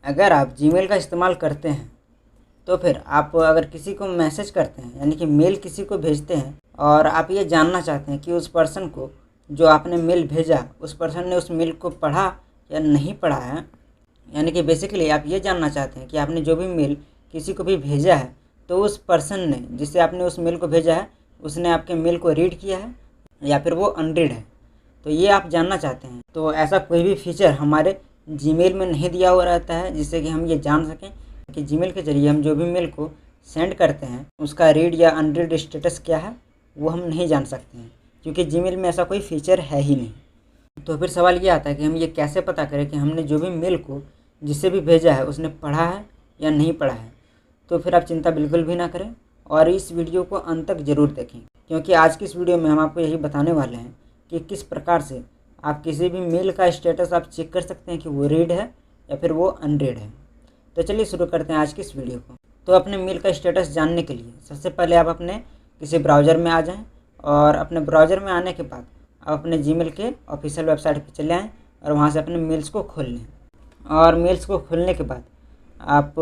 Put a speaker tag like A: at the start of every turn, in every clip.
A: अगर आप जीमेल का इस्तेमाल करते हैं तो फिर आप अगर किसी को मैसेज करते हैं यानी कि मेल किसी को भेजते हैं और आप ये जानना चाहते हैं कि उस पर्सन को जो आपने मेल भेजा उस पर्सन ने उस मेल को पढ़ा या नहीं पढ़ा है, यानी कि बेसिकली आप ये जानना चाहते हैं कि आपने जो भी मेल किसी को भी भेजा है तो उस पर्सन ने जिसे आपने उस मेल को भेजा है उसने आपके मेल को रीड किया है या फिर वो अनरीड है, तो ये आप जानना चाहते हैं। तो ऐसा कोई भी फीचर हमारे जीमेल में नहीं दिया हुआ रहता है जिससे कि हम ये जान सकें कि जीमेल के ज़रिए हम जो भी मेल को सेंड करते हैं उसका रीड या अनरीड स्टेटस क्या है वो हम नहीं जान सकते हैं, क्योंकि जीमेल में ऐसा कोई फीचर है ही नहीं। तो फिर सवाल ये आता है कि हम ये कैसे पता करें कि हमने जो भी मेल को जिससे भी भेजा है उसने पढ़ा है या नहीं पढ़ा है। तो फिर आप चिंता बिल्कुल भी ना करें और इस वीडियो को अंत तक ज़रूर देखें, क्योंकि आज की इस वीडियो में हम आपको यही बताने वाले हैं कि किस प्रकार से आप किसी भी मेल का स्टेटस आप चेक कर सकते हैं कि वो रीड है या फिर वो अनरीड है। तो चलिए शुरू करते हैं आज की इस वीडियो को। तो अपने मेल का स्टेटस जानने के लिए सबसे पहले आप अपने किसी ब्राउज़र में आ जाएं और अपने ब्राउज़र में आने के बाद आप अपने जीमेल के ऑफिशियल वेबसाइट पर चले आएँ और वहाँ से अपने मेल्स को खोल लें। और मेल्स को खोलने के बाद आप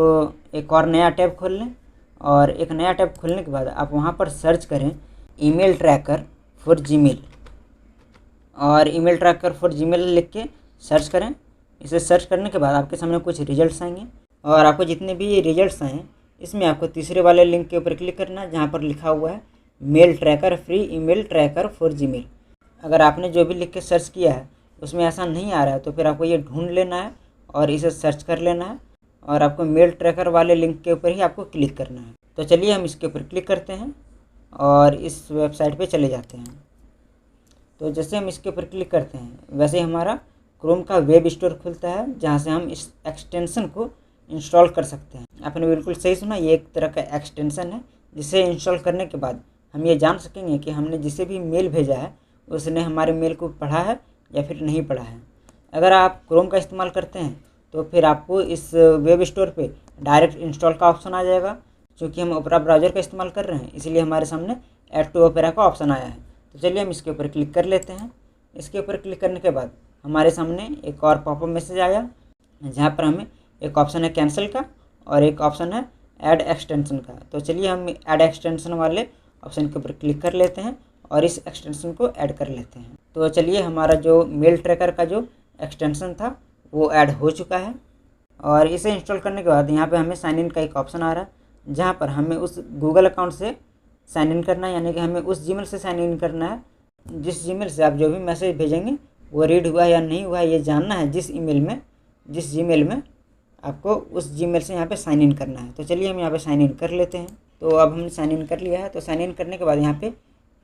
A: एक और नया टैब खोल लें और एक नया टैब खोलने के बाद आप वहाँ पर सर्च करें ईमेल ट्रैकर फॉर जीमेल, और ईमेल ट्रैकर फॉर जीमेल लिख के सर्च करें। इसे सर्च करने के बाद आपके सामने कुछ रिजल्ट्स आएंगे और आपको जितने भी रिजल्ट्स आएँ इसमें आपको तीसरे वाले लिंक के ऊपर क्लिक करना है जहाँ पर लिखा हुआ है mail tracker free email tracker for Gmail. अगर आपने जो भी लिख के सर्च किया है उसमें ऐसा नहीं आ रहा है तो फिर आपको ये ढूंढ लेना है और इसे सर्च कर लेना है और आपको मेल ट्रैकर वाले लिंक के ऊपर ही आपको क्लिक करना है। तो चलिए हम इसके ऊपर क्लिक करते हैं और इस वेबसाइट पे चले जाते हैं। तो जैसे हम इसके ऊपर क्लिक करते हैं वैसे ही हमारा क्रोम का वेब स्टोर खुलता है जहाँ से हम इस एक्सटेंशन को इंस्टॉल कर सकते हैं। आपने बिल्कुल सही सुना, ये एक तरह का एक्सटेंशन है जिसे इंस्टॉल करने के बाद हम ये जान सकेंगे कि हमने जिसे भी मेल भेजा है उसने हमारे मेल को पढ़ा है या फिर नहीं पढ़ा है। अगर आप क्रोम का इस्तेमाल करते हैं तो फिर आपको इस वेब स्टोर पे डायरेक्ट इंस्टॉल का ऑप्शन आ जाएगा। क्योंकि हम ओपेरा ब्राउज़र का इस्तेमाल कर रहे हैं इसलिए हमारे सामने ऐड टू ओपेरा का ऑप्शन आया है। तो चलिए हम इसके ऊपर क्लिक कर लेते हैं। इसके ऊपर क्लिक करने के बाद हमारे सामने एक और पॉपअप मैसेज आया जहाँ पर हमें एक ऑप्शन है कैंसिल का और एक ऑप्शन है ऐड एक्सटेंशन का। तो चलिए हम ऐड एक्सटेंशन वाले ऑप्शन के ऊपर क्लिक कर लेते हैं और इस एक्सटेंशन को ऐड कर लेते हैं। तो चलिए हमारा जो मेल ट्रैकर का जो एक्सटेंशन था वो ऐड हो चुका है और इसे इंस्टॉल करने के बाद यहाँ पे हमें साइन इन का एक ऑप्शन आ रहा है जहाँ पर हमें उस गूगल अकाउंट से साइन इन करना है, यानी कि हमें उस जीमेल से साइन इन करना है जिस जीमेल से आप जो भी मैसेज भेजेंगे वो रीड हुआ है या नहीं हुआ है ये जानना है। जिस जीमेल में आपको उस जीमेल से यहाँ पे साइन इन करना है। तो चलिए हम यहाँ पे साइन इन कर लेते हैं। तो अब हमने साइन इन कर लिया है। तो साइन इन करने के बाद यहाँ पे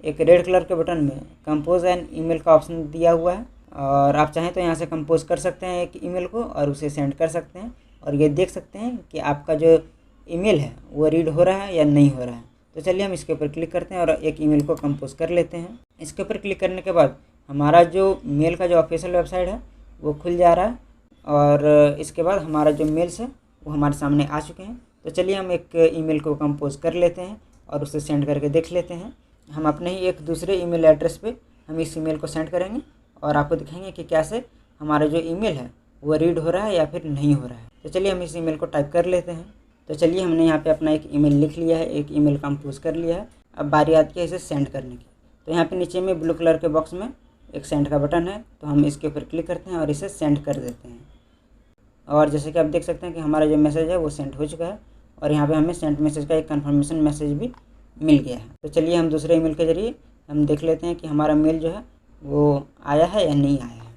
A: एक रेड कलर के बटन में कंपोज एन ईमेल का ऑप्शन दिया हुआ है और आप चाहें तो यहाँ से कंपोज कर सकते हैं एक ईमेल को और उसे सेंड कर सकते हैं और ये देख सकते हैं कि आपका जो ईमेल है वो रीड हो रहा है या नहीं हो रहा है। तो चलिए हम इसके ऊपर क्लिक करते हैं और एक ईमेल को कंपोज कर लेते हैं। इसके ऊपर क्लिक करने के बाद हमारा जो मेल का जो ऑफिशियल वेबसाइट है वो खुल जा रहा है और इसके बाद हमारा जो मेल्स है वो हमारे सामने आ चुके हैं। तो चलिए हम एक ईमेल को कंपोज कर लेते हैं और उसे सेंड करके देख लेते हैं। हम अपने ही एक दूसरे ईमेल एड्रेस पे हम इस ईमेल को सेंड करेंगे और आपको दिखाएंगे कि कैसे हमारा जो ईमेल है वो रीड हो रहा है या फिर नहीं हो रहा है। तो चलिए हम इस ईमेल को टाइप कर लेते हैं। तो चलिए हमने यहाँ पे अपना एक ईमेल लिख लिया है, एक ईमेल कंपोज कर लिया है। अब बारी आती है इसे सेंड करने की। तो यहाँ पे नीचे में ब्लू कलर के बॉक्स में एक सेंड का बटन है, तो हम इसके ऊपर क्लिक करते हैं और इसे सेंड कर देते हैं। और जैसे कि आप देख सकते हैं कि हमारा जो मैसेज है वो सेंड हो चुका है और यहाँ पर हमें सेंड मैसेज का एक कन्फर्मेशन मैसेज भी मिल गया है। तो चलिए हम दूसरे ईमेल के ज़रिए हम देख लेते हैं कि हमारा मेल जो है वो आया है या नहीं आया है।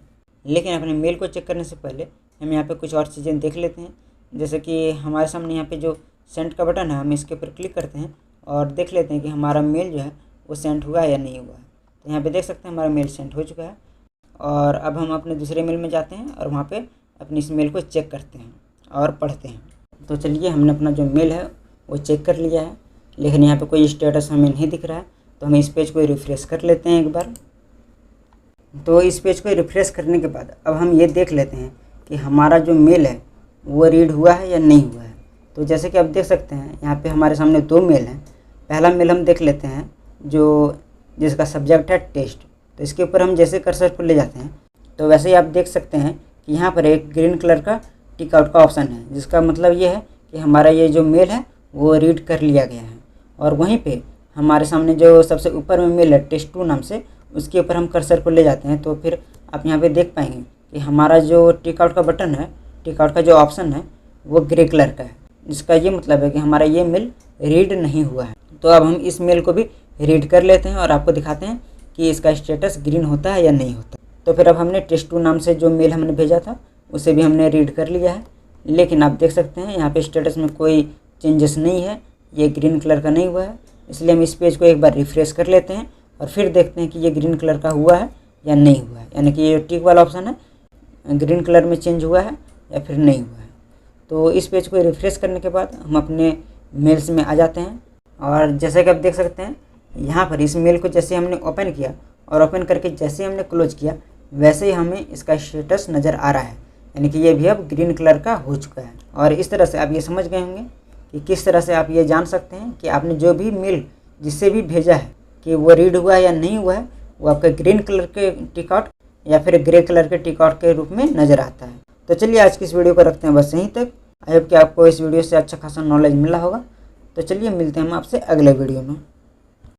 A: लेकिन अपने मेल को चेक करने से पहले हम यहाँ पे कुछ और चीज़ें देख लेते हैं। जैसे कि हमारे सामने यहाँ पे जो सेंड का बटन है हम इसके ऊपर क्लिक करते हैं और देख लेते हैं कि हमारा मेल जो है वो सेंड हुआ है या नहीं हुआ है। तो यहाँ पे देख सकते हैं हमारा मेल सेंड हो चुका है। और अब हम अपने दूसरे मेल में जाते हैं और वहाँ पर अपनी इस मेल को चेक करते हैं और पढ़ते हैं। तो चलिए हमने अपना जो मेल है वो चेक कर लिया है, लेकिन यहाँ पे कोई स्टेटस हमें नहीं दिख रहा है। तो हम इस पेज को रिफ़्रेश कर लेते हैं एक बार। तो इस पेज को रिफ़्रेश करने के बाद अब हम ये देख लेते हैं कि हमारा जो मेल है वो रीड हुआ है या नहीं हुआ है। तो जैसे कि आप देख सकते हैं यहाँ पे हमारे सामने दो मेल हैं। पहला मेल हम देख लेते हैं जिसका सब्जेक्ट है टेस्ट। तो इसके ऊपर हम जैसे कर्सर पर ले जाते हैं तो वैसे ही आप देख सकते हैं कि यहाँ पर एक ग्रीन कलर का टिक आउट का ऑप्शन है, जिसका मतलब ये है कि हमारा ये जो मेल है वो रीड कर लिया गया है। और वहीं पे हमारे सामने जो सबसे ऊपर में मेल है test2 नाम से, उसके ऊपर हम कर्सर को ले जाते हैं तो फिर आप यहाँ पे देख पाएंगे कि हमारा जो टिक आउट का बटन है, टिक आउट का जो ऑप्शन है वो ग्रे कलर का है, जिसका ये मतलब है कि हमारा ये मेल रीड नहीं हुआ है। तो अब हम इस मेल को भी रीड कर लेते हैं और आपको दिखाते हैं कि इसका स्टेटस ग्रीन होता है या नहीं होता। तो फिर अब हमने test2 नाम से जो मेल हमने भेजा था उसे भी हमने रीड कर लिया है, लेकिन आप देख सकते हैं यहाँ पे स्टेटस में कोई चेंजेस नहीं है, ये ग्रीन कलर का नहीं हुआ है। इसलिए हम इस पेज को एक बार रिफ्रेश कर लेते हैं और फिर देखते हैं कि ये ग्रीन कलर का हुआ है या नहीं हुआ है, यानी कि ये टिक वाला ऑप्शन है ग्रीन कलर में चेंज हुआ है या फिर नहीं हुआ है। तो इस पेज को रिफ्रेश करने के बाद हम अपने मेल्स में आ जाते हैं और जैसे कि आप देख सकते हैं यहाँ पर इस मेल को जैसे हमने ओपन किया और ओपन करके जैसे हमने क्लोज किया वैसे ही हमें इसका स्टेटस नज़र आ रहा है, यानी कि ये भी अब ग्रीन कलर का हो चुका है। और इस तरह से आप ये समझ गए होंगे कि किस तरह से आप ये जान सकते हैं कि आपने जो भी मेल जिससे भी भेजा है कि वो रीड हुआ है या नहीं हुआ है, वो आपका ग्रीन कलर के टिक आउट या फिर ग्रे कलर के टिक आउट के रूप में नज़र आता है। तो चलिए आज की इस वीडियो को रखते हैं बस यहीं तक। आई होप कि आपको इस वीडियो से अच्छा खासा नॉलेज मिला होगा। तो चलिए मिलते हैं हम आपसे अगले वीडियो में।